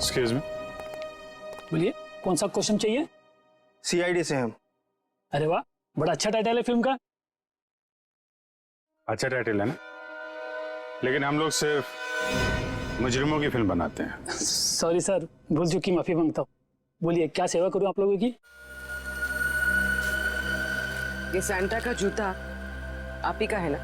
Excuse me. बोलिए, कौन सा क्वेश्चन चाहिए? सीआईडी से हम। अरे वाह, बड़ा अच्छा टाइटल है फिल्म का। अच्छा टाइटल है ना, लेकिन हम लोग सिर्फ मुजरिमों की फिल्म बनाते हैं। सॉरी सर, भूल चुकी, माफी मांगता हूँ। बोलिए, क्या सेवा करूँ आप लोगों की? ये सैंटा का जूता आप ही का है ना?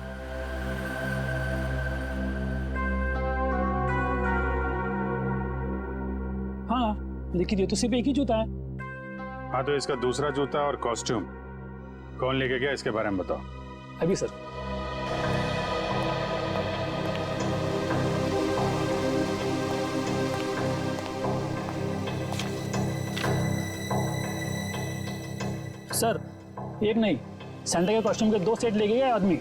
हाँ, लेकिन ये तो सिर्फ एक ही जूता है। हाँ, तो इसका दूसरा जूता और कॉस्ट्यूम कौन लेके गया, इसके बारे में बताओ। अभी सर। सर, एक नहीं, सैंटा के कॉस्ट्यूम के 2 सेट लेके गया आदमी।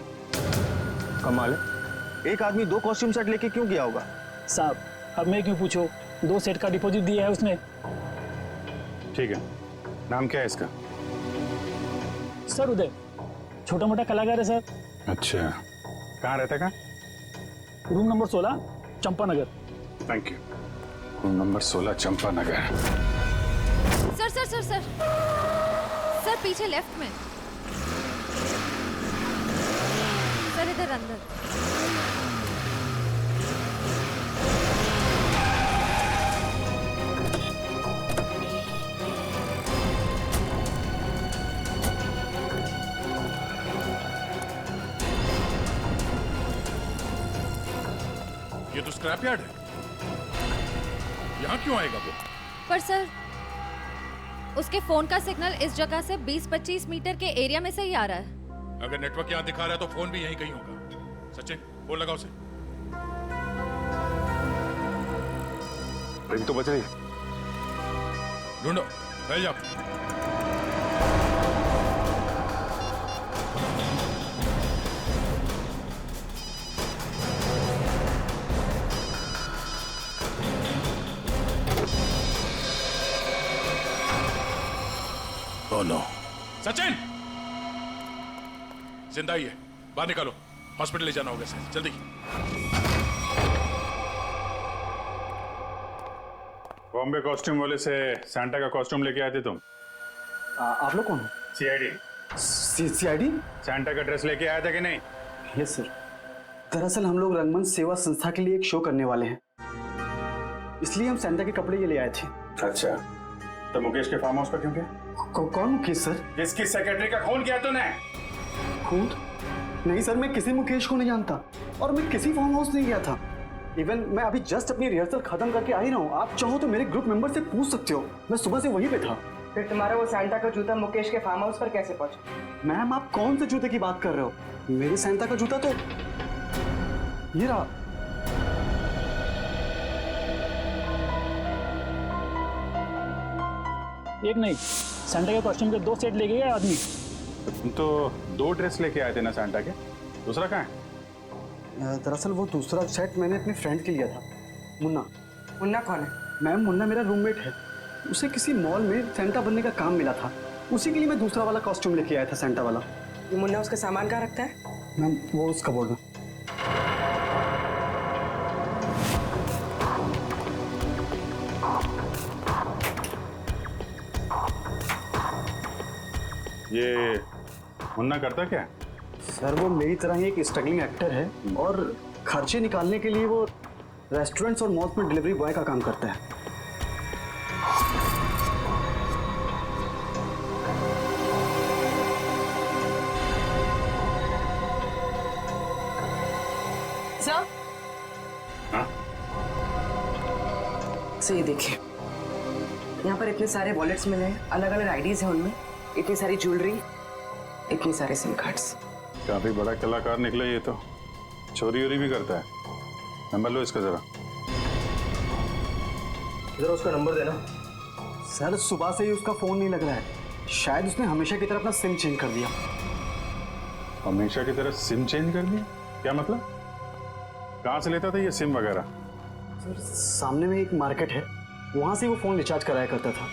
कमाल है, एक आदमी 2 कॉस्ट्यूम सेट लेके क्यों गया होगा? साहब, अब मैं क्यों पूछो, 2 सेट का डिपॉजिट दिया है उसने। ठीक है, नाम क्या है इसका? सर उदय, छोटा मोटा कलाकार है सर। अच्छा, कहाँ रहता है? Room number 16, Champanagar. Thank you. Room number 16, Champanagar. Sir sir sir sir sir, पीछे लेफ्ट में सर, इधर अंदर। ये तो स्क्रैप यार्ड है, यहाँ क्यों आएगा वो? पर सर, उसके फोन का सिग्नल इस जगह से 20-25 मीटर के एरिया में से ही आ रहा है। अगर नेटवर्क यहाँ दिखा रहा है तो फोन भी यहीं कहीं होगा। सचिन, फोन लगाओ उसे। रिंग तो बज रही है। ढूंढो, फैल जाओ। Oh no, Sachin! जिंदा ही है, बाहर निकालो, हॉस्पिटल ले जाना होगा इसे, जल्दी। बॉम्बे कॉस्ट्यूम वाले से सैंटा का कॉस्ट्यूम लेके आए थे तुम? आप लोग कौन हो? सीआईडी। सीआईडी? सैंटा का ड्रेस लेके आया था कि नहीं? Yes sir. दरअसल हम लोग रंगमंच सेवा संस्था के लिए एक शो करने वाले हैं, इसलिए हम सैंटा के कपड़े ये ले आए थे। अच्छा, तो मुकेश के फार्म हाउस पर क्यों गया? कौन मुकेश सर? किसकी सेक्रेटरी का खून किया तूने? खून? नहीं सर, मैं किसी मुकेश को नहीं जानता और मैं किसी फार्म हाउस नहीं गया था। इवन मैं अभी जस्ट अपनी रिहर्सल खत्म करके आ ही रहा हूँ। आप चाहो तो मेरे ग्रुप मेंबर से पूछ सकते हो, मैं सुबह से वहीं पे था। फिर तुम्हारा वो सैंटा का जूता मुकेश के फार्म हाउस पर कैसे पहुंचा? मैम, आप कौन से जूते की बात कर रहे हो? मेरे सैंटा का जूता तो ये रहा। एक नहीं, सैंटा के कॉस्ट्यूम के 2 सेट लेके गया आदमी। तुम तो 2 ड्रेस लेके आए थे ना सैंटा के, दूसरा कहाँ है? दरअसल वो दूसरा सेट मैंने अपने फ्रेंड के लिया था, मुन्ना। मुन्ना कौन है? मैम, मुन्ना मेरा रूममेट है। उसे किसी मॉल में सैंटा बनने का काम मिला था, उसी के लिए मैं दूसरा वाला कॉस्ट्यूम लेके आया था, सैंटा वाला। ये मुन्ना उसका सामान कहाँ रखता है? मैम, वो उस कबोर्ड में। ये मुन्ना करता क्या है? सर, वो मेरी तरह ही एक स्ट्रगलिंग एक्टर है और खर्चे निकालने के लिए वो रेस्टोरेंट्स और मॉल्स में डिलीवरी बॉय का काम करता है। सर? हाँ? सर ये देखिए, यहाँ पर इतने सारे वॉलेट्स मिले हैं, अलग अलग आईडीज हैं उनमें, इतनी सारी ज्वेलरी, इतने सारे सिम कार्ड्स। काफी बड़ा कलाकार निकला ये तो, चोरी वोरी भी करता है। नंबर लो इसका जरा। जरा उसका नंबर देना। सर, सुबह से ही उसका फोन नहीं लग रहा है, शायद उसने हमेशा की तरह अपना सिम चेंज कर दिया। हमेशा की तरह सिम चेंज कर दिया? क्या मतलब? कहाँ से लेता था ये सिम वगैरह? सर, सामने में एक मार्केट है, वहां से वो फोन रिचार्ज कराया करता था।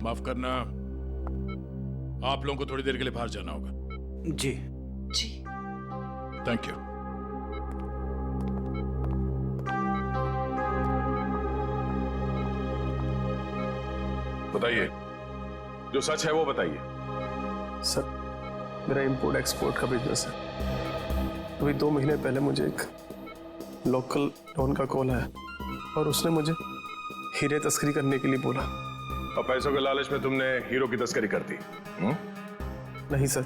माफ करना, आप लोगों को थोड़ी देर के लिए बाहर जाना होगा। जी। जी। Thank you. बताइए, जो सच है वो बताइए। सर, मेरा इंपोर्ट एक्सपोर्ट का बिजनेस है। अभी 2 महीने पहले मुझे एक लोकल डॉन का कॉल आया और उसने मुझे हीरे तस्करी करने के लिए बोला। और पैसों के लालच में तुमने हीरो की तस्करी कर दी? नहीं सर,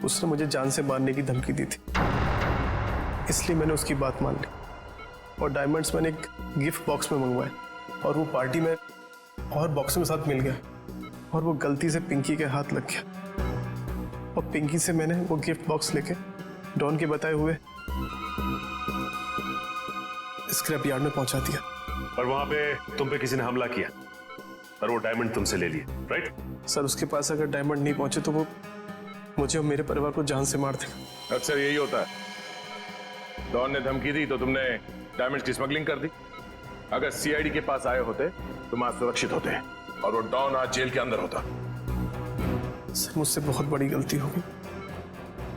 उसने मुझे जान से मारने की धमकी दी थी, इसलिए मैंने उसकी बात मान ली और डायमंड्स मैंने एक गिफ्ट बॉक्स में मंगवाए और वो पार्टी में और बॉक्स में साथ मिल गया और वो गलती से पिंकी के हाथ लग गया और पिंकी से मैंने वो गिफ्ट बॉक्स लेके डॉन के बताए हुए स्क्रैप यार्ड में पहुंचा दिया। और वहां पे तुम पे किसी ने हमला किया और वो डायमंड तुमसे ले लिए, राइट? सर, उसके पास अगर डायमंड नहीं पहुंचे तो वो मुझे और मेरे परिवार को जान से मार देगा। अक्सर यही होता है। डॉन ने धमकी दी तो तुमने डायमंड्स की स्मगलिंग कर दी। अगर सीआईडी के पास आए होते तुम आज सुरक्षित होते और वो डॉन आज जेल के अंदर होता। सर, मुझसे बहुत बड़ी गलती हो गई।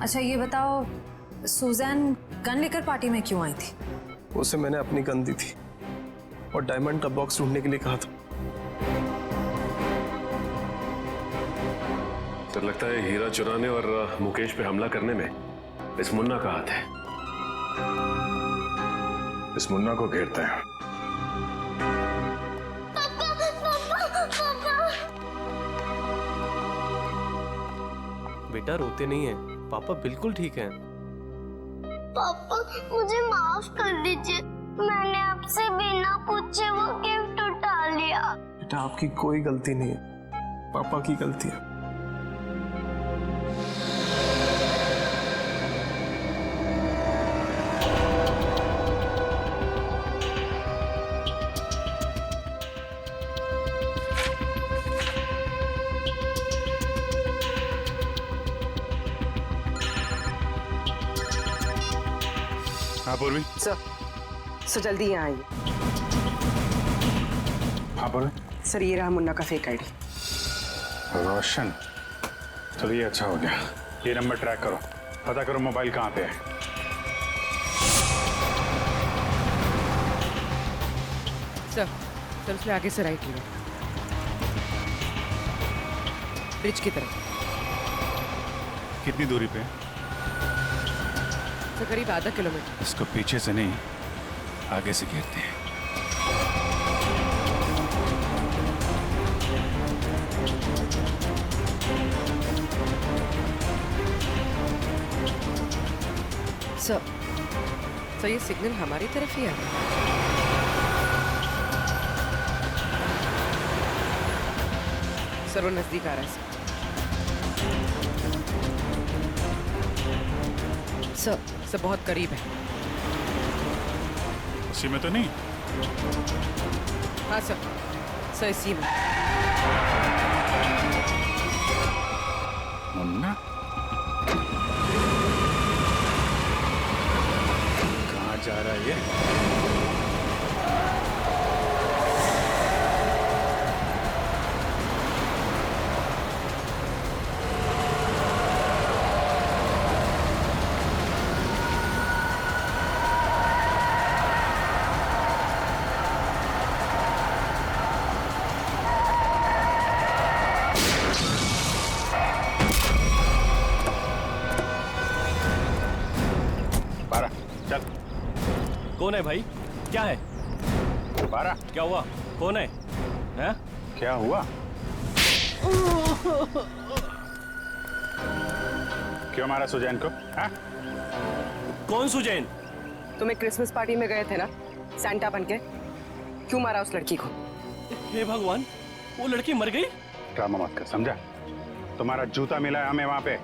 अच्छा ये बताओ, सुजैन गन लेकर पार्टी में क्यों आई थी? उसे मैंने अपनी गन दी थी और डायमंड का बॉक्स ढूंढने के लिए कहा था। सर, लगता है हीरा चुराने और मुकेश पे हमला करने में इस मुन्ना का हाथ है। इस मुन्ना को घेरते हैं। बेटा रोते नहीं है, पापा बिल्कुल ठीक हैं। पापा मुझे माफ कर दीजिए, मैंने आपसे बिना पूछे वो गिफ्ट उठा लिया। बेटा, आपकी कोई गलती नहीं है, पापा की गलती है। हाँ पूर्वी। सर जल्दी यहाँ आइए। हाँ पूर्वी। सर, ये रहा मुन्ना का फेक आईडी। रोशन, चलो ये अच्छा हो गया। ये नंबर ट्रैक करो, पता करो मोबाइल कहाँ पे है। सर उसमें आगे से राइट लिया, ब्रिज की तरफ। कितनी दूरी पे? सर करीब आधा किलोमीटर। इसको पीछे से नहीं, आगे से घेरते हैं। सर ये सिग्नल हमारी तरफ ही है। सर वो नजदीक आ रहा है। सर बहुत करीब है। उसी में तो नहीं? हाँ सर इसी में। मुन्ना कहाँ जा रहा है ये? कौन है भाई? क्या है? बारा, क्या हुआ? कौन है? हैं? क्या हुआ? क्यों मारा सुजैन को? हाँ? कौन सुजैन? तुम्हें क्रिसमस पार्टी में गए थे ना सैंटा बन के, क्यों मारा उस लड़की को? हे भगवान, वो लड़की मर गई? ड्रामा मत कर, समझा? तुम्हारा जूता मिला है हमें वहां पे।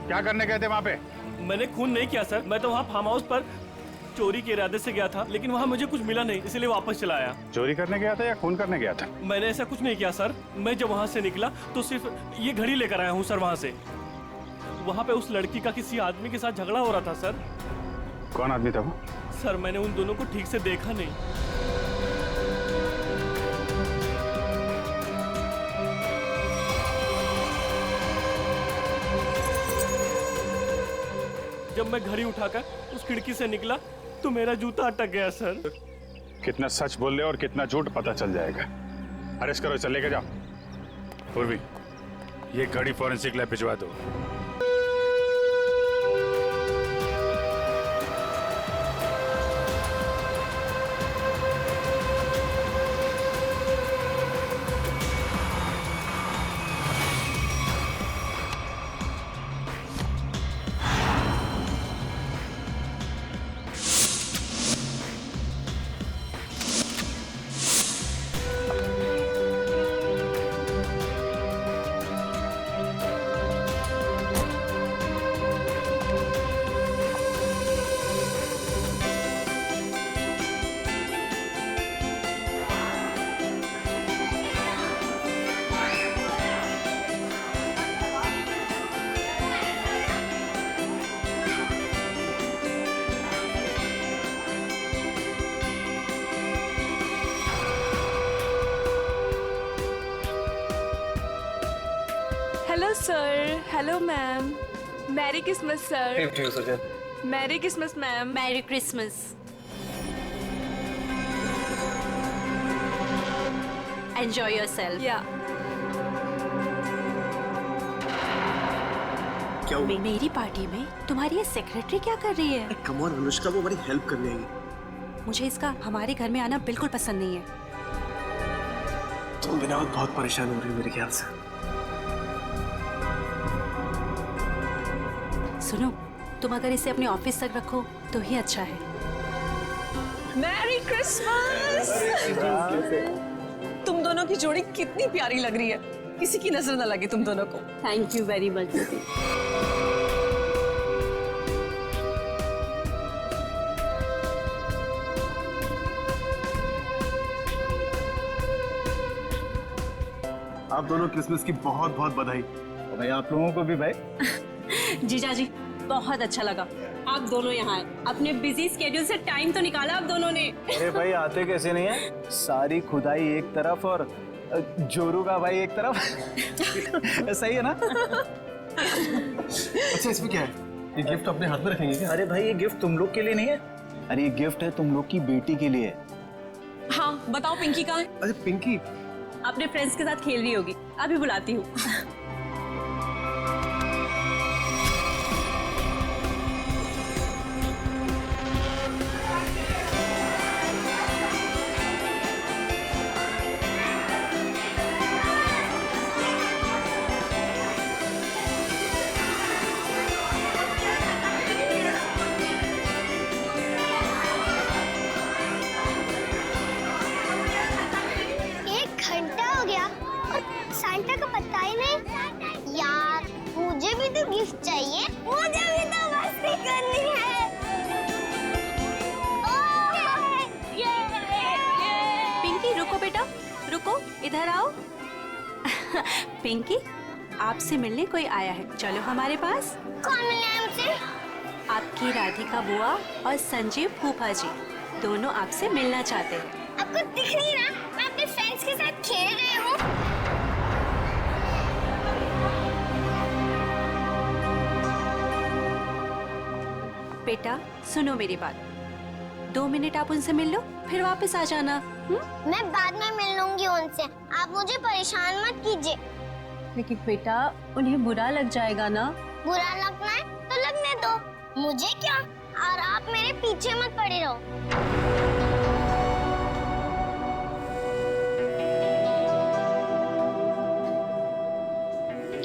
क्या करने गए थे वहां पे? मैंने खून नहीं किया सर, मैं तो वहाँ फार्म हाउस पर चोरी के इरादे से गया था, लेकिन वहाँ मुझे कुछ मिला नहीं, इसलिए वापस चला आया। चोरी करने गया था या खून करने गया था? मैंने ऐसा कुछ नहीं किया सर। मैं जब वहाँ से निकला तो सिर्फ ये घड़ी लेकर आया हूँ सर। वहाँ से वहाँ पे उस लड़की का किसी आदमी के साथ झगड़ा हो रहा था सर। कौन आदमी था वो? सर मैंने उन दोनों को ठीक से देखा नहीं। जब मैं घड़ी उठाकर उस खिड़की से निकला तो मेरा जूता अटक गया सर। कितना सच बोल रहे और कितना झूठ पता चल जाएगा। अरेस्ट करो, इसे लेके जाओ। पूर्वी, ये गाड़ी फॉरेंसिक लैब भिजवा दो। Hello sir, hello ma'am, merry Christmas sir. Merry Christmas ma'am. Merry Christmas. Enjoy yourself. या क्या हुआ? मेरी पार्टी में तुम्हारी ये सेक्रेटरी क्या कर रही है? कम ऑन अनुष्का, वो हमारी हेल्प करने आई। मुझे इसका हमारे घर में आना बिल्कुल पसंद नहीं है। तुम बिना बहुत परेशान हो रही हो मेरे ख्याल से। सुनो, तुम अगर इसे अपने ऑफिस तक रखो तो ही अच्छा है। Merry Christmas. तुम दोनों की जोड़ी कितनी प्यारी लग रही है, किसी की नजर न लगे तुम दोनों को। थैंक यू वेरी मच दीदी। आप दोनों क्रिसमस की बहुत बहुत बधाई। भाई आप लोगों को भी भाई। जीजा जी, बहुत अच्छा लगा आप दोनों यहाँ आए। अपने बिजी स्केड्यूल से टाइम तो निकाला आप दोनों ने। अरे भाई आते कैसे नहीं है, सारी खुदाई एक तरफ और जोरू का भाई एक तरफ। सही है ना? अच्छा, इसमें क्या है? ये गिफ्ट अपने हाथ में रखेंगे क्या? अरे भाई ये गिफ्ट तुम लोग के लिए नहीं है, अरे ये गिफ्ट है तुम लोग की बेटी के लिए। हाँ बताओ, पिंकी कहाँ है? अरे पिंकी अपने फ्रेंड्स के साथ खेल रही होगी, अभी बुलाती हूँ। सांता का पता ही नहीं। यार मुझे भी तो गिफ्ट चाहिए, मुझे भी तो मस्ती करनी है। पिंकी रुको बेटा, रुको, इधर आओ। पिंकी, आपसे मिलने कोई आया है, चलो हमारे पास। कौन मिले हमसे? आपकी राधिका बुआ और संजीव फूफा जी दोनों आपसे मिलना चाहते हैं। आपको दिख नहीं रहा मैं अपने फ्रेंड्स के साथ खेल रही हूँ। बेटा सुनो मेरी बात, 2 मिनट आप उनसे मिल लो, फिर वापस आ जाना। मैं बाद में मिल लूंगी उनसे, आप मुझे परेशान मत कीजिए। लेकिन बेटा उन्हें बुरा लग जाएगा ना। बुरा लगना है तो लगने दो, मुझे क्या। और आप मेरे पीछे मत पड़े रहो।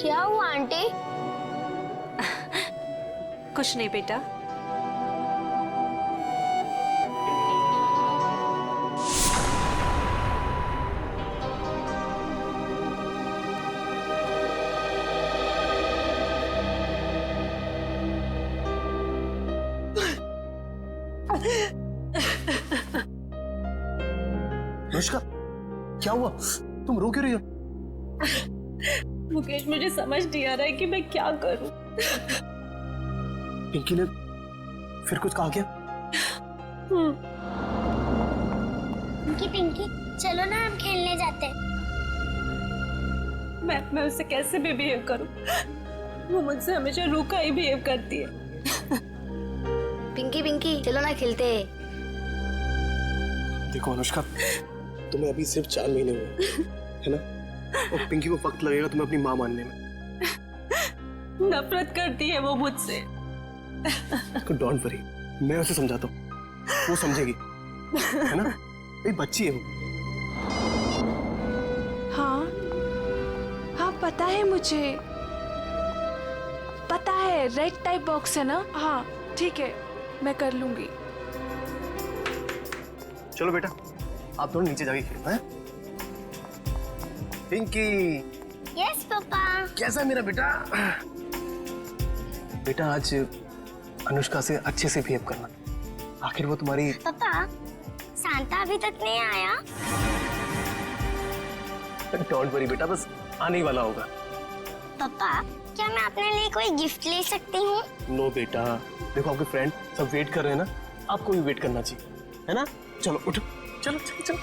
क्या हुआ आंटी? कुछ नहीं बेटा। अनुष्का, क्या हुआ? तुम रो क्यों रही हो? मुकेश, मुझे समझ नहीं आ रहा है कि मैं क्या करूं। पिंकी ने फिर कुछ कहा क्या? पिंकी पिंकी चलो ना हम खेलने जाते हैं। मैं उससे कैसे भी बिहेव करूं? वो मुझसे हमेशा रूखा ही बिहेव करती है। पिंकी पिंकी चलो ना खेलते हैं। देखो अनुष्का, तुम्हें अभी सिर्फ 4 महीने हुए, है ना? और पिंकी को वक्त लगेगा तुम्हें अपनी माँ मानने में। नफरत करती है वो मुझसे। तो डोंट वरी, मैं उसे समझाता हूँ, वो समझेगी, है ना? एक बच्ची है वो। हाँ हाँ पता है मुझे, पता है रेड टाइप बॉक्स है ना। हाँ ठीक है, मैं कर लूंगी। चलो बेटा, आप दोनों नीचे जाके खेलो, हैं? Pinky, yes papa. कैसा है मेरा बेटा? बेटा आज अनुष्का से अच्छे से बिहेव करना, आखिर वो तुम्हारी। पापा सांता अभी तक नहीं आया। डोंट वरी बेटा, बस आने ही वाला होगा। पापा क्या मैं अपने लिए कोई गिफ्ट ले सकती हूँ? नो बेटा, देखो आपके फ्रेंड सब वेट कर रहे हैं ना, आपको भी वेट करना चाहिए, है ना? चलो उठो, चलो चलो चलो।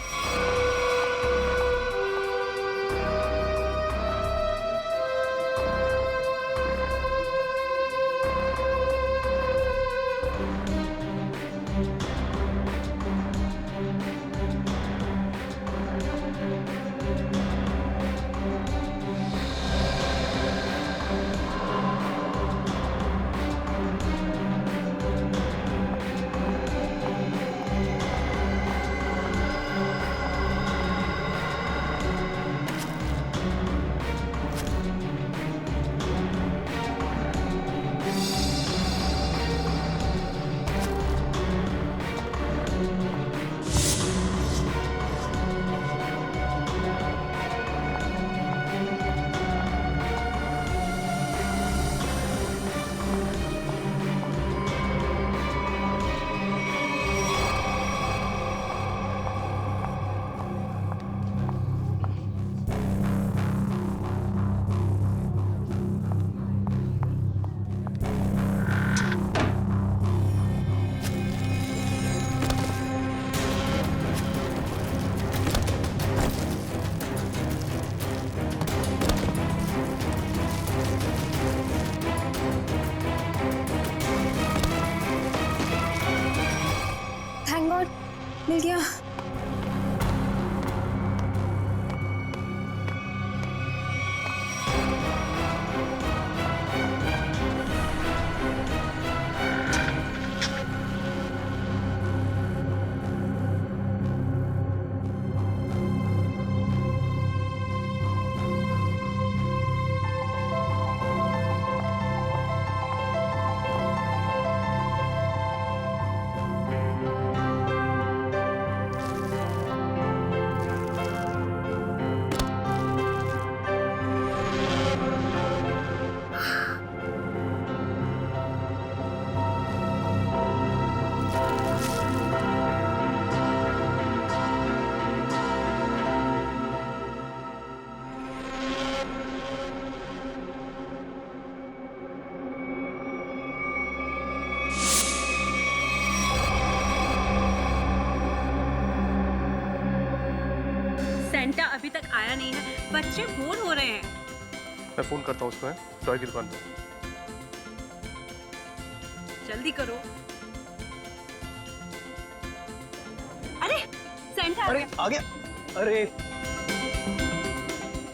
मिल गया। सेंटा अभी तक आया नहीं है, बच्चे बोर हो रहे हैं। मैं फोन करता हूँ उसको, टॉय की दुकान पे। जल्दी करो। अरे सेंटा अरे आ गया। अरे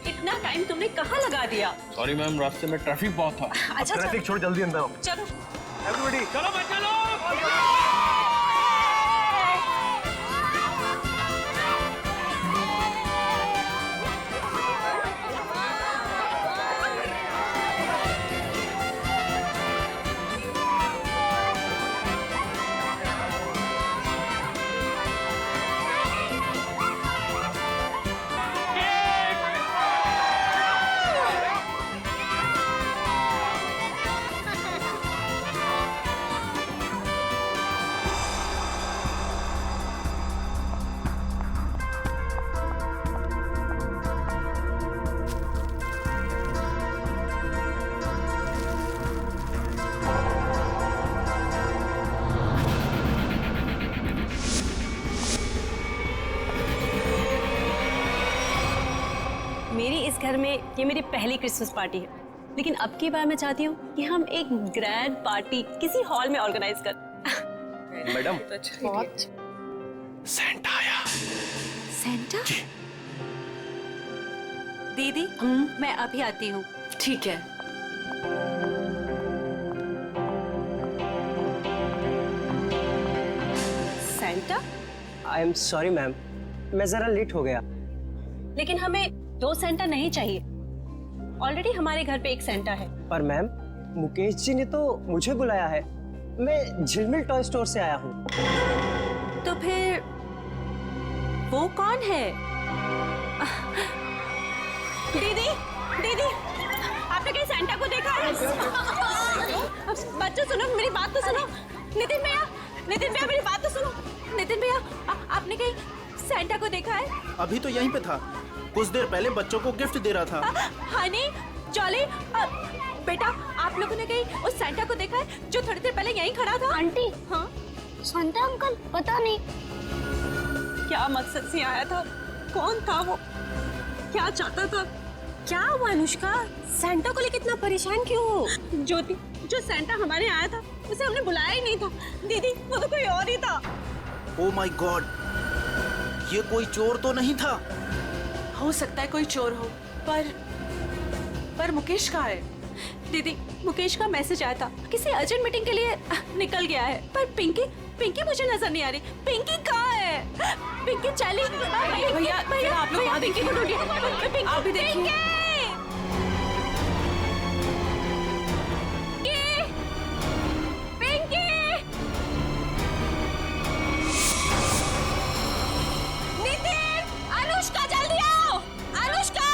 इतना टाइम तुमने कहाँ लगा दिया? सॉरी मैम, रास्ते में ट्रैफिक बहुत था। अच्छा ट्रैफिक छोड़ जल्दी अंदर आओ। चलो एवरीबॉडी चलो बच्चे लोग। मेरी इस घर में ये मेरी पहली क्रिसमस पार्टी है, लेकिन अब की बार मैं चाहती हूँ कि हम एक ग्रैंड पार्टी किसी हॉल में ऑर्गेनाइज कर। Madam, Santa? दीदी मैं अभी आती हूँ। ठीक है। Santa? I am sorry ma'am, मैं जरा लेट हो गया। लेकिन हमें 2 सेंटा नहीं चाहिए, ऑलरेडी हमारे घर पे एक सेंटा है। पर मैम, मुकेश जी ने तो मुझे बुलाया है, मैं झिलमिल टॉय स्टोर से आया हूँ। तो फिर वो कौन है? दीदी, दीदी, आपने कहीं सेंटा को देखा है? बच्चों सुनो, मेरी बात तो सुनो। नितिन भैया, मेरी बात तो सुनो। नितिन भैया, आपने कहीं सेंटा को देखा है? अभी तो यहीं पे था, कुछ देर पहले बच्चों को गिफ्ट दे रहा था। हनी, जॉली, बेटा, आप लोगों ने कहीं उस सेंटा को देखा है जो थोड़ी देर पहले यहीं खड़ा था? आंटी, हाँ? सांता अंकल, पता नहीं क्या मकसद से आया था, कौन था वो, क्या चाहता था? क्या हुआ अनुष्का, सेंटा को लेकर इतना परेशान क्यों हो? ज्योति, जो सेंटा हमारे आया था उसे हमने बुलाया ही नहीं था। दीदी, वो तो कोई और ही था। ओ माय गॉड, ये कोई चोर तो नहीं था? हो सकता है कोई चोर हो, पर मुकेश कहाँ है? दीदी, मुकेश का मैसेज आया था, किसी अर्जेंट मीटिंग के लिए निकल गया है। पर पिंकी मुझे नजर नहीं आ रही। पिंकी कहाँ है? पिंकी चली। भैया आप लोग पिंकी को ढूंढिए। आप भी देखिए। पिंकी! नितिन, अनुष्का जल्दी आओ, अनुष्का!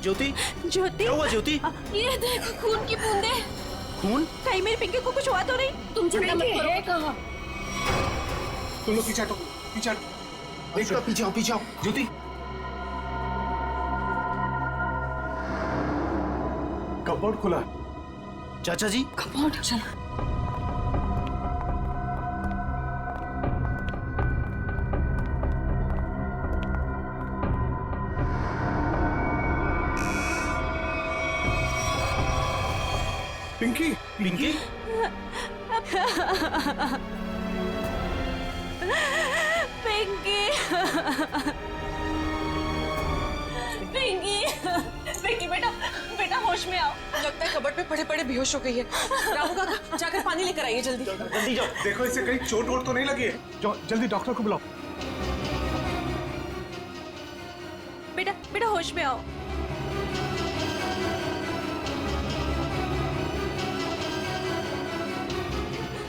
ज्योति, ज्योति, क्या हुआ ज्योति? ये देखो खून की बूंदे। खून? कहीं मेरी पिंकी को कुछ हुआ तो नहीं? तुम चिंता मत करो। है कहाँ? तुम लोग पीछे हटो, पीछे आओ ज्योति। कपबोर्ड खुला। चाचा जी, कपबोर्ड, चलो। पिंकी, पिंकी, पिंकी, पिंकी, बेटा होश में आओ। लगता है कबर्ड पे पड़े पड़े बेहोश हो गई है। रामू काका, जाकर पानी लेकर आइए जल्दी। जल्दी जाओ। देखो इसे कहीं चोट वोट तो नहीं लगी है। जल्दी डॉक्टर को बुलाओ। बेटा होश में आओ।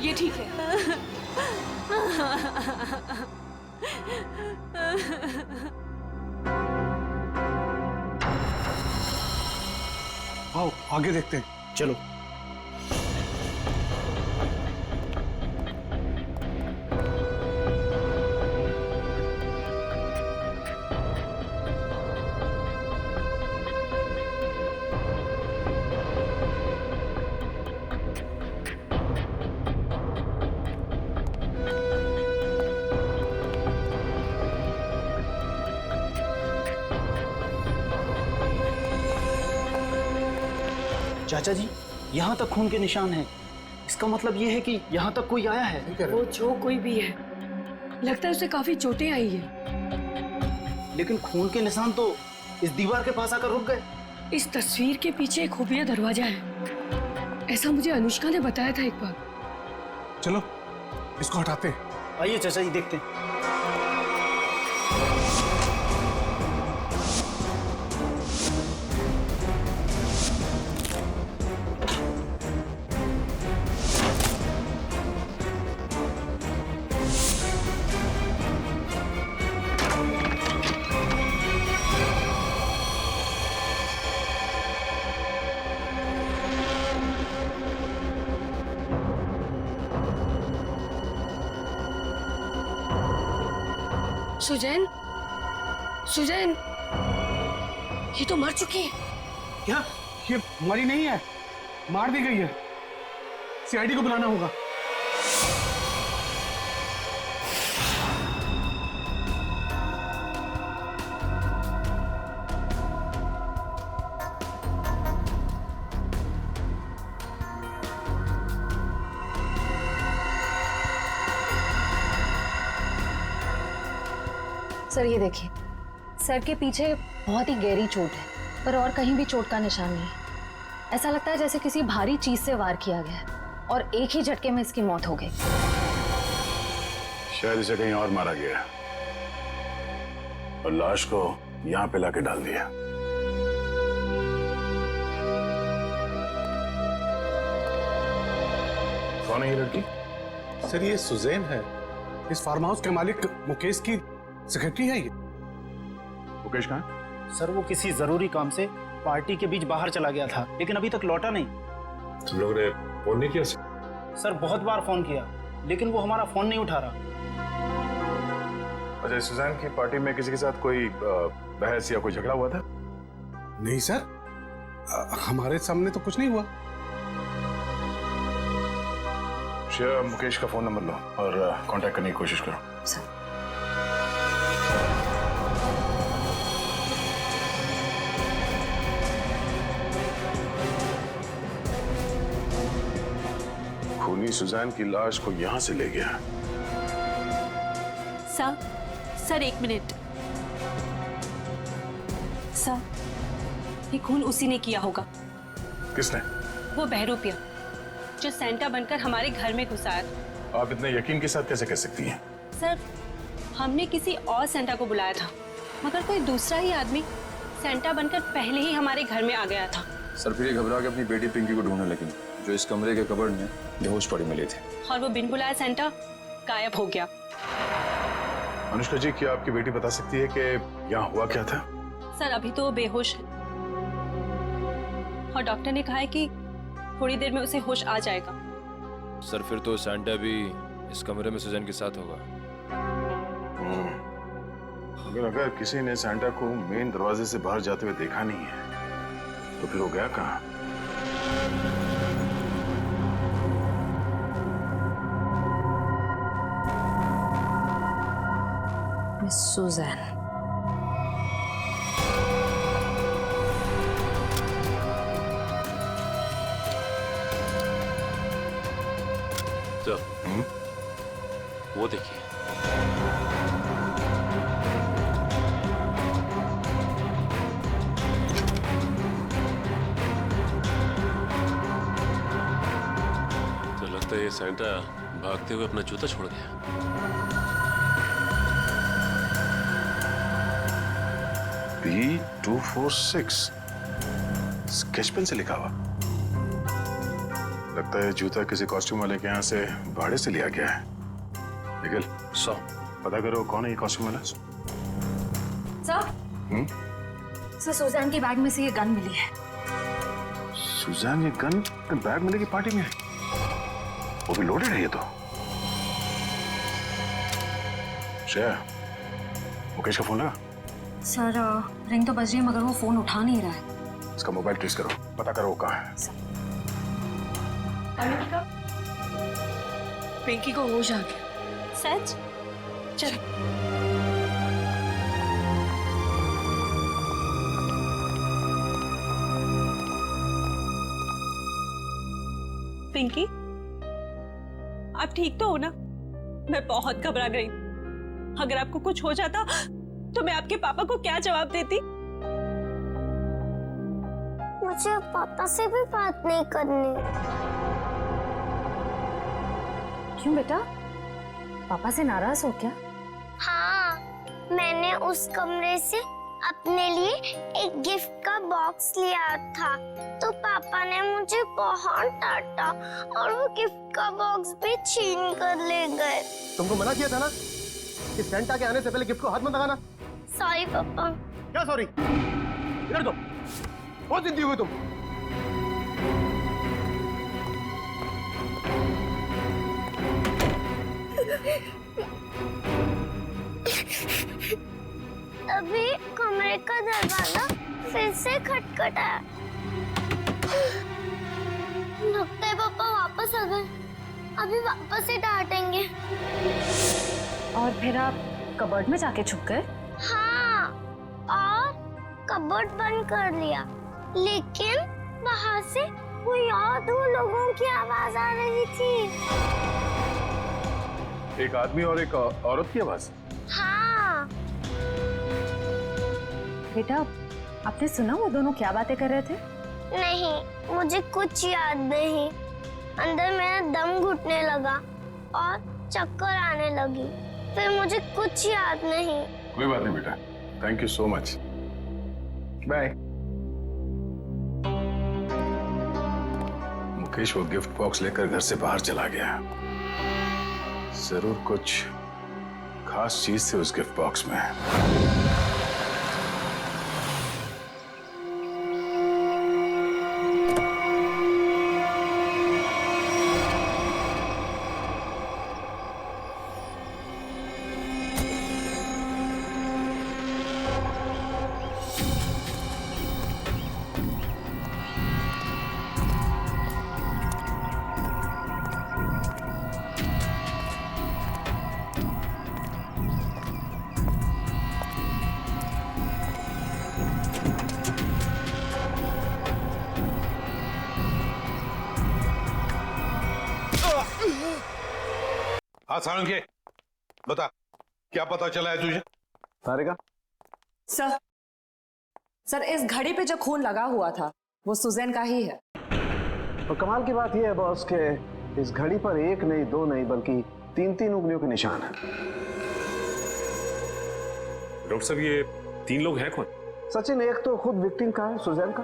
ये ठीक है। आओ आगे देखते हैं। चलो। चाचा जी, यहाँ तक खून के निशान हैं। इसका मतलब ये है कि यहाँ तक कोई आया है। वो जो कोई भी है, लगता है उसे काफी चोटें आई है। लेकिन खून के निशान तो इस दीवार के पास आकर रुक गए। इस तस्वीर के पीछे एक खुफिया दरवाजा है, ऐसा मुझे अनुष्का ने बताया था एक बार। चलो इसको हटाते हैं। आइए चाचा जी, देखते हैं। सुजैन, ये तो मर चुकी है। क्या? ये मरी नहीं है, मार दी गई है। सीआईडी को बुलाना होगा। सर ये देखिए, सर के पीछे बहुत ही गहरी चोट है, पर और कहीं भी चोट का निशान नहीं। ऐसा लगता है जैसे किसी भारी चीज से वार किया गया है और एक ही झटके में इसकी मौत हो गई। शायद इसे कहीं और मारा गया और लाश को यहाँ पे लाके डाल दिया। कौन है ये लड़की? सर ये सुजैन है, इस फार्म हाउस के मालिक मुकेश की सेक्रेटरी है ये। मुकेश कहाँ है? सर वो किसी जरूरी काम से पार्टी के बीच बाहर चला गया था, लेकिन अभी तक लौटा नहीं। तुम लोगों ने फोन नहीं किया? सर बहुत बार फोन किया, लेकिन वो हमारा फोन नहीं उठा रहा। अच्छा, सुजैन की पार्टी में किसी के साथ कोई बहस या कोई झगड़ा हुआ था? नहीं सर, हमारे सामने तो कुछ नहीं हुआ। मुकेश का फोन नंबर लो और कांटेक्ट करने की कोशिश करो। खूनी सुजैन की लाश को यहां से ले गया। सर एक मिनट। सर ये खून उसी ने किया होगा। किसने? वो बहरूपिया जो सेंटा बनकर हमारे घर में घुसा है। आप इतने यकीन के साथ कैसे कह सकती हैं? सर हमने किसी और सेंटा को बुलाया था, मगर कोई दूसरा ही आदमी सेंटा बनकर पहले ही हमारे घर में आ गया था। सर फिर घबरा के अपनी बेटी पिंकी को ढूंढने लगी, जो इस कमरे के कबर्ड में बेहोश पड़ी मिली थी। और वो बिन बुलाया सेंटा गायब हो गया। अनुष्का जी, क्या आपकी बेटी बता सकती है कि यहाँ हुआ क्या था? सर अभी तो वो बेहोश है और डॉक्टर ने कहा है कि थोड़ी देर में उसे होश आ जाएगा। सर फिर तो सेंटा भी इस कमरे में सुजैन के साथ होगा। अगर किसी ने सेंटा को मेन दरवाजे से बाहर जाते हुए देखा नहीं है तो फिर वो गया कहाँ? Miss Susan. वो देखिए। तो लगता है ये सेंटा भागते हुए अपना जूता छोड़ गया। B246 स्केच पेन से लिखा हुआ। लगता है जूता किसी कॉस्ट्यूम वाले के यहाँ से भाड़े से लिया गया है। निखिल, पता करो कौन है ये कॉस्ट्यूम वाला। सर सुजैन की बैग में से ये गन मिली है। सुजैन ये गन बैग मिलेगी पार्टी में? वो भी लोडेड है ये तो। श्रेया, मुकेश का फोन लगा? सर रिंग तो बज रही है मगर वो फोन उठा नहीं रहा है। इसका मोबाइल ट्रेस करो, पता करो वो कहाँ है। पिंकी को होश आ गया। सच? चलो। पिंकी, आप ठीक तो हो ना? मैं बहुत घबरा गई। अगर आपको कुछ हो जाता तो मैं आपके पापा को क्या जवाब देती? मुझे पापा से भी बात नहीं करनी। क्यों बेटा, पापा से नाराज हो क्या? हाँ, मैंने उस कमरे से अपने लिए एक गिफ्ट का बॉक्स लिया था, तो पापा ने मुझे बहुत डांटा और वो गिफ्ट का बॉक्स भी छीन कर ले गए। तुमको मना किया था ना कि सेंटा के आने से पहले गिफ्ट को हाथ मत लगाना। सॉरी पापा। क्या सॉरी? इधर दो, बहुत जिद्दी हुई तुम। अभी कमरे का दरवाजा फिर से खटखटाया। लगता है पापा वापस आ गए। अभी वापस से डांटेंगे। और फिर आप कबर्ड में जाके छुप गए? हाँ, और कबर्ड बंद कर लिया, लेकिन वहाँ से कोई और दो लोगों की आवाज आ रही थी। एक आदमी और एक औरत की आवाज? हाँ। बेटा, आपने सुना वो दोनों क्या बातें कर रहे थे? नहीं, मुझे कुछ याद नहीं। अंदर मेरा दम घुटने लगा और चक्कर आने लगी। फिर मुझे कुछ याद नहीं। कोई बात नहीं बेटा, thank you so much, bye. Mukesh वो गिफ्ट बॉक्स लेकर घर से बाहर चला गया। जरूर कुछ खास चीज थी उस गिफ्ट बॉक्स में। हाँ सारंगे, बता क्या पता चला है तुझे? तारिका, सर इस घड़ी पे जो खून लगा हुआ था वो सुजैन का ही है। और कमाल की बात यह है बॉस के इस घड़ी पर एक नहीं, दो नहीं, बल्कि तीन उंगलियों के निशान है। डॉक्टर साहब, ये 3 लोग हैं कौन? सचिन, एक तो खुद विक्टिम का है, सुजैन का,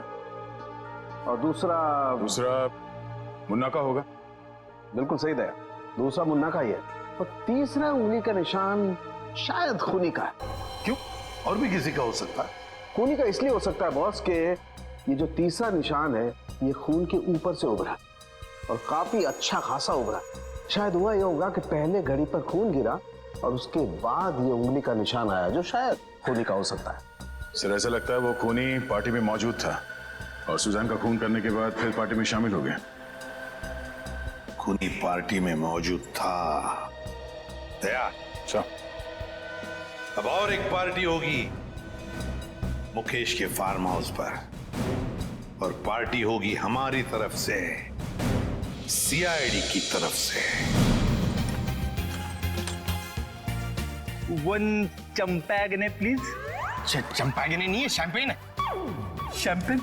और दूसरा मुन्ना का होगा। बिल्कुल सही दया, दूसरा मुन्ना का ही है, और तीसरा उंगली का निशान शायद खूनी का है। क्यों? और भी किसी का हो सकता है? खूनी का इसलिए हो सकता है बॉस के ये जो तीसरा निशान है ये खून के ऊपर से उभरा और काफी अच्छा खासा उभरा। शायद हुआ ये होगा कि पहले घड़ी पर खून गिरा और उसके बाद ये उंगली का निशान आया, जो शायद खूनी का हो सकता है। सर, ऐसा लगता है वो खूनी पार्टी में मौजूद था और सुजैन का खून करने के बाद फिर पार्टी में शामिल हो गया। खूनी पार्टी में मौजूद था। दया, अब और एक पार्टी होगी मुकेश के फार्म हाउस पर, और पार्टी होगी हमारी तरफ से, सीआईडी की तरफ से। 1 चंपागने प्लीज। चंपागने नहीं है, शैंपेन है। शैंपेन।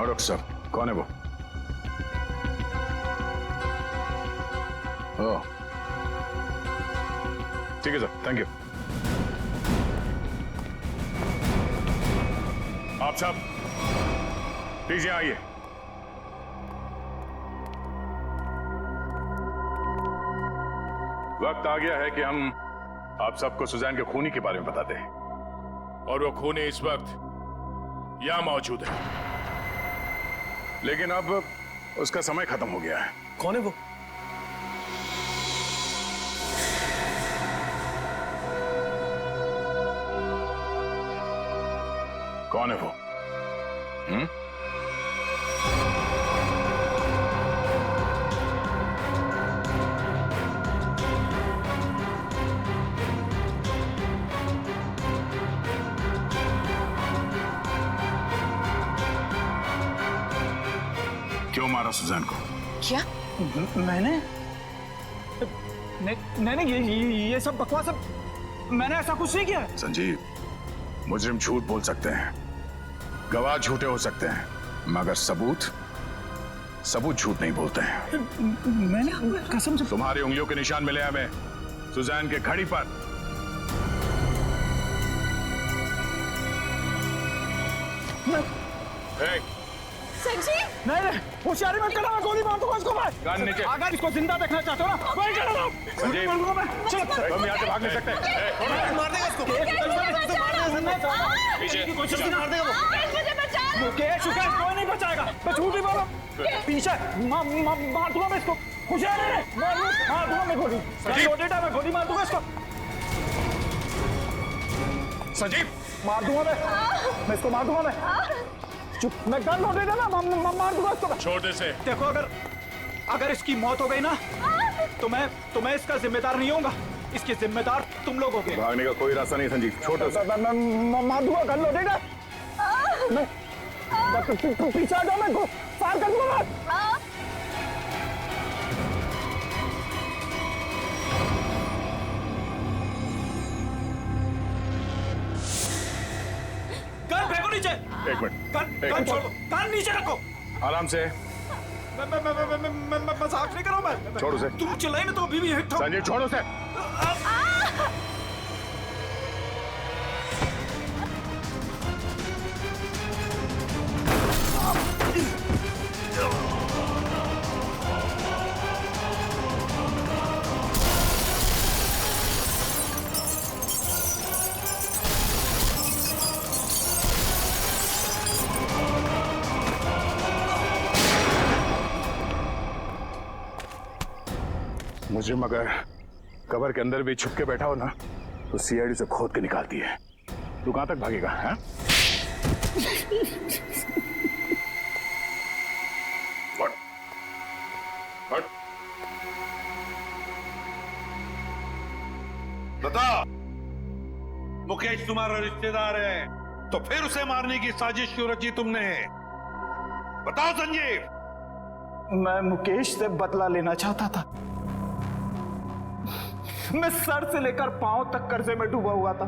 डॉक्टर साहब, कौन है वो? ओह, ठीक है सर, थैंक यू। आप साहब प्लीज यहाँ आइए। वक्त आ गया है कि हम आप सबको सुजैन के खूनी के बारे में बताते हैं, और वो खूनी इस वक्त यहां मौजूद है, लेकिन अब उसका समय खत्म हो गया है। कौन है वो? कौन है वो? क्यों मारा सुजैन को? क्या? मैंने नहीं, ये सब बकवास, मैंने ऐसा कुछ नहीं किया। संजीव, मुजरिम झूठ बोल सकते हैं, गवाह झूठे हो सकते हैं, मगर सबूत झूठ नहीं बोलते हैं। मैंने कसम से। तुम्हारी उंगलियों के निशान मिले हमें सुजैन के घड़ी पर। संजीव, नहीं, होशियारी मत करना, मैं गोली मार दूंगा इसको। कान नीचे। अगर इसको जिंदा देखना चाहते हो ना, वही कर लो। संजीव, चलो, हम यहाँ से भाग नहीं सकते। मार देगा इसको। पीछे की कोशिश मार देगा वो। मुकेश, कोई नहीं बचाएगा, मैं झूठ ही बोला। पीछे मार दूंगा मैं इसको। होशियारी है, मार दूंगा मैं गोली। लोडेड है, मैं गोली मार दूंगा इसको। संजीव, मार दूंगा मैं इसको मार दूंगा मैं। चुप, मैं गन लोडेड है ना, मार दूंगा इसको। छोड़ दे से। देखो, अगर इसकी मौत हो गई ना, तो मैं इसका जिम्मेदार नहीं होऊंगा, इसके जिम्मेदार तुम लोग होगे। भागने का कोई रास्ता नहीं संजीव, छोड़ दे। मैं मार दूंगा, गन लोडेड है। मैं पीछे आ जाओ, मैं फायर कर दूंगा। गन फेंको नीचे। एक मिनट, गन छोड़ो, गन नीचे रखो। आराम से। मैं मजाक नहीं कर रहा हूं मैं। छोड़ो से। तुम चिल्लाई ना तो अभी भी हिट हो। संजीव, छोड़ो से। मुजरिम अगर कबर के अंदर भी छुप के बैठा हो ना, तो सीआईडी से खोद के निकालती है। तू कहां तक भागेगा? हैं? हट। बता, मुकेश तुम्हारा रिश्तेदार है, तो फिर उसे मारने की साजिश क्यों रची तुमने? बताओ संजीव। मैं मुकेश से बदला लेना चाहता था। मैं सर से लेकर पांव तक कर्जे में डूबा हुआ था।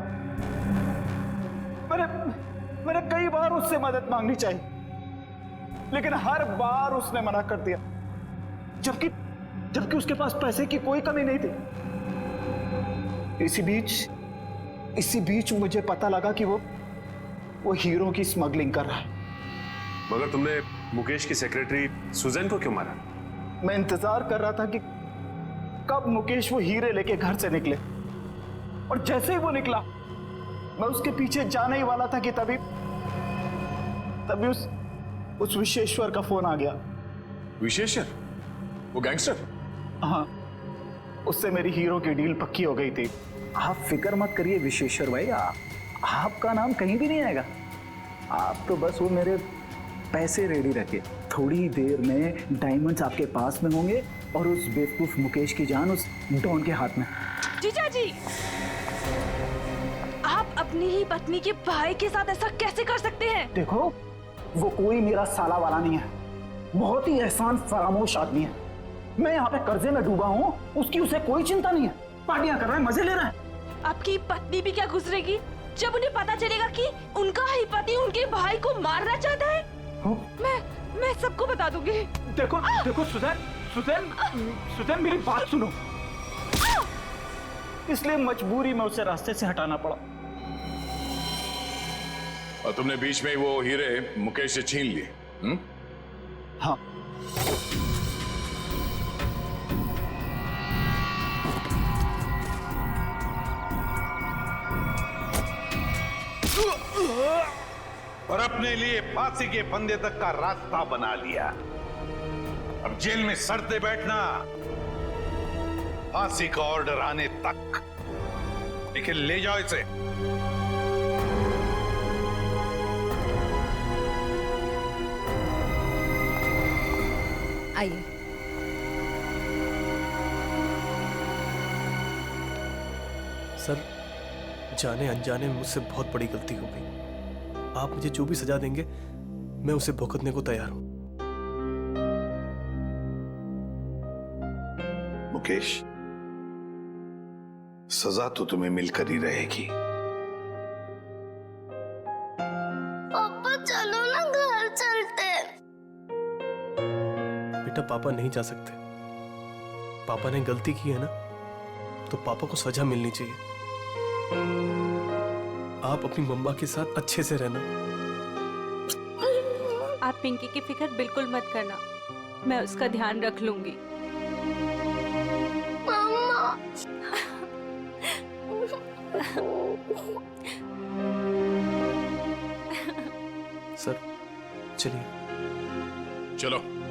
मैंने कई बार उससे मदद मांगनी चाहिए, लेकिन हर बार उसने मना कर दिया, जबकि उसके पास पैसे की कोई कमी नहीं थी। इसी बीच मुझे पता लगा कि वो हीरो की स्मगलिंग कर रहा है। मगर तुमने मुकेश की सेक्रेटरी सुजैन को क्यों मारा? मैं इंतजार कर रहा था कि कब मुकेश वो हीरे लेके घर से निकले, और जैसे ही वो निकला, मैं उसके पीछे जाने ही वाला था कि तभी उस विशेश्वर का फोन आ गया। विशेश्वर? वो गैंगस्टर? हाँ, उससे मेरी हीरो की डील पक्की हो गई थी। आप फिक्र मत करिए विशेश्वर भाई, आपका नाम कहीं भी नहीं आएगा। आप तो बस वो मेरे पैसे रेडी रखे, थोड़ी देर में डायमंड्स आपके पास में होंगे और उस बेवकूफ मुकेश की जान उस डॉन के हाथ में। जीजा जी, आप अपनी ही पत्नी के भाई के साथ ऐसा कैसे कर सकते हैं? देखो, वो कोई मेरा साला वाला नहीं है, बहुत ही एहसान फरामोश आदमी है। मैं यहाँ पे कर्जे में डूबा हूँ, उसकी उसे कोई चिंता नहीं है, पार्टियां कर रहा है, मजे ले रहा है। आपकी पत्नी भी क्या गुजरेगी जब उन्हें पता चलेगा कि उनका ही पति उनके भाई को मारना चाहता है? मैं सबको बता दूंगी। देखो सुजैन मेरी बात सुनो। इसलिए मजबूरी में उसे रास्ते से हटाना पड़ा। और तुमने बीच में ही वो हीरे मुकेश से छीन लिए? हाँ। और अपने लिए फांसी के फंदे तक का रास्ता बना लिया। अब जेल में सड़ते बैठना, फांसी का ऑर्डर आने तक। लेकिन ले जाओ इसे। आइए। सर, जाने अनजाने में मुझसे बहुत बड़ी गलती हो गई। आप मुझे जो भी सजा देंगे मैं उसे भुगतने को तैयार हूं। मुकेश, सजा तो तुम्हें मिलकर ही रहेगी। पापा चलो ना, घर चलते। बेटा, पापा नहीं जा सकते। पापा ने गलती की है ना, तो पापा को सजा मिलनी चाहिए। आप अपनी मम्मा के साथ अच्छे से रहना। आप पिंकी की फिक्र बिल्कुल मत करना, मैं उसका ध्यान रख लूंगी। मम्मा। सर, चलिए। चलो।